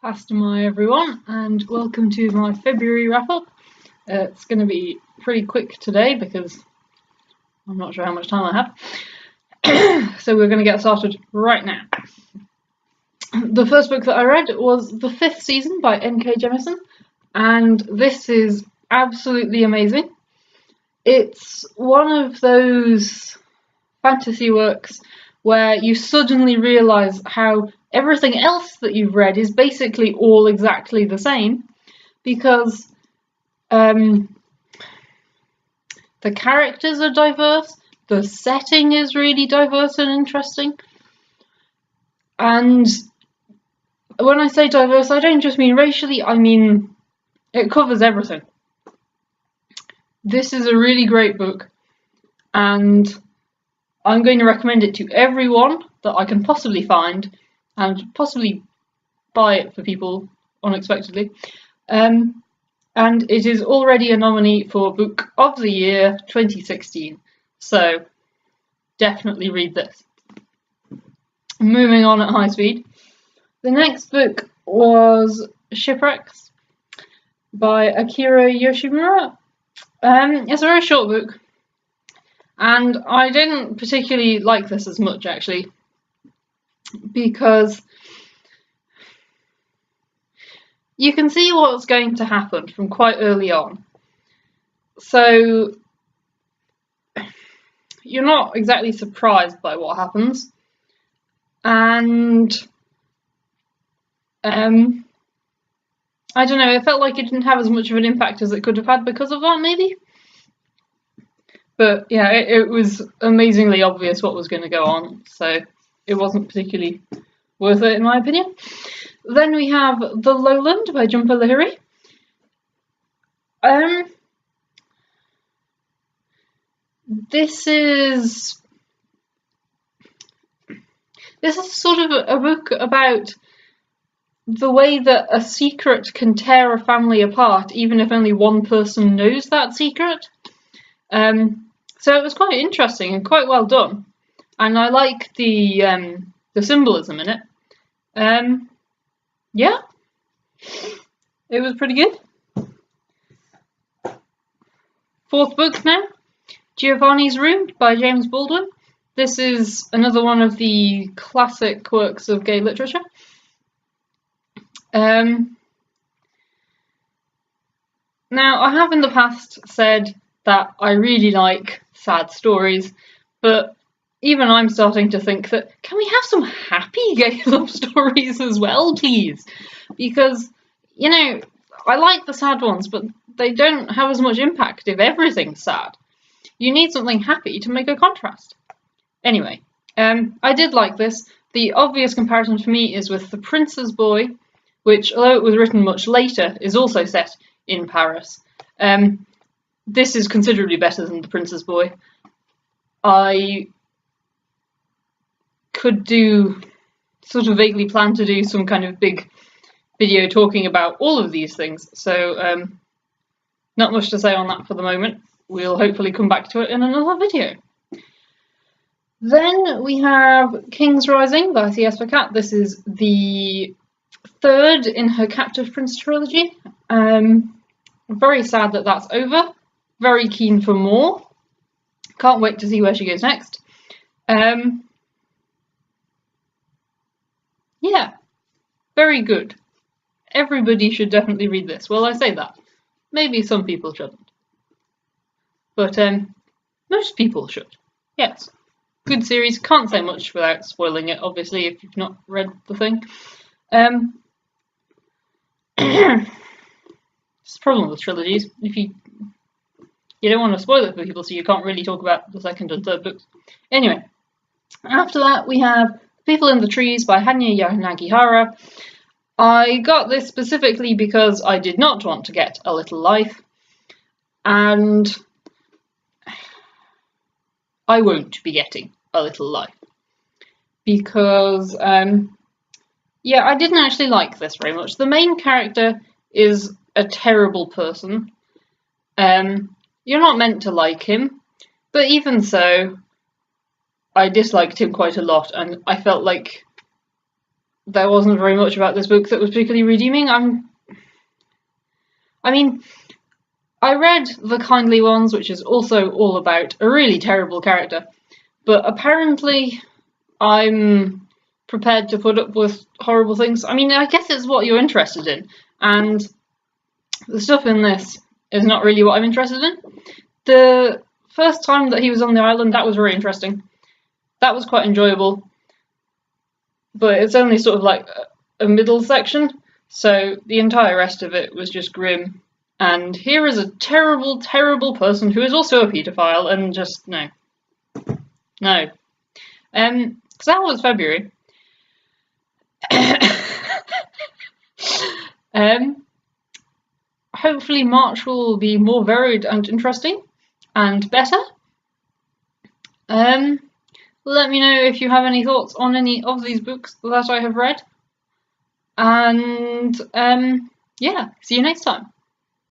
Pastamai everyone, and welcome to my February wrap-up. It's going to be pretty quick today because I'm not sure how much time I have. So we're going to get started right now. The first book that I read was The Fifth Season by N.K. Jemisin, and this is absolutely amazing. It's one of those fantasy works where you suddenly realise how everything else that you've read is basically all exactly the same, because the characters are diverse, the setting is really diverse and interesting, and when I say diverse, I don't just mean racially, I mean it covers everything. This is a really great book, and I'm going to recommend it to everyone that I can possibly find, and possibly buy it for people unexpectedly. And it is already a nominee for Book of the Year 2016. So definitely read this. Moving on at high speed. The next book was Shipwrecks by Akira Yoshimura. It's a very short book, and I didn't particularly like this as much actually, because you can see what's going to happen from quite early on. So you're not exactly surprised by what happens. And I don't know, it felt like it didn't have as much of an impact as it could have had because of that, maybe. But yeah, it was amazingly obvious what was going to go on, so it wasn't particularly worth it in my opinion. Then we have The Lowland by Jhumpa Lahiri. This is sort of a book about the way that a secret can tear a family apart, even if only one person knows that secret. So it was quite interesting and quite well done, and I like the symbolism in it. Yeah, it was pretty good. Fourth book now, Giovanni's Room by James Baldwin. This is another one of the classic works of gay literature. Now, I have in the past said that I really like sad stories, but even I'm starting to think that, can we have some happy gay love stories as well, please? Because, you know, I like the sad ones, but they don't have as much impact if everything's sad. You need something happy to make a contrast. Anyway, I did like this. The obvious comparison for me is with The Prince's Boy, which, although it was written much later, is also set in Paris. This is considerably better than The Prince's Boy. I could sort of vaguely plan to do some kind of big video talking about all of these things, so not much to say on that for the moment. We'll hopefully come back to it in another video. Then we have King's Rising by C.S. Pacat. This is the third in her Captive Prince trilogy. I'm very sad that that's over. Very keen for more. Can't wait to see where she goes next. Yeah, very good. Everybody should definitely read this. Well, I say that. Maybe some people shouldn't. But most people should. Yes. Good series. Can't say much without spoiling it, obviously, if you've not read the thing. It's the problem with trilogies. If you don't want to spoil it for people, so you can't really talk about the second and third books. Anyway, after that we have People in the Trees by Hanya Yanagihara. I got this specifically because I did not want to get A Little Life, and I won't be getting A Little Life because, yeah, I didn't actually like this very much. The main character is a terrible person. You're not meant to like him, but even so, I disliked him quite a lot, and I felt like there wasn't very much about this book that was particularly redeeming. I mean, I read The Kindly Ones, which is also all about a really terrible character, but apparently I'm prepared to put up with horrible things. I mean, I guess it's what you're interested in, and the stuff in this is not really what I'm interested in. The first time that he was on the island, that was very interesting. That was quite enjoyable, but it's only sort of like a middle section, so the entire rest of it was just grim. And here is a terrible, terrible person who is also a paedophile, and just no. So that was February. Hopefully March will be more varied and interesting and better. Let me know if you have any thoughts on any of these books that I have read. And yeah, see you next time.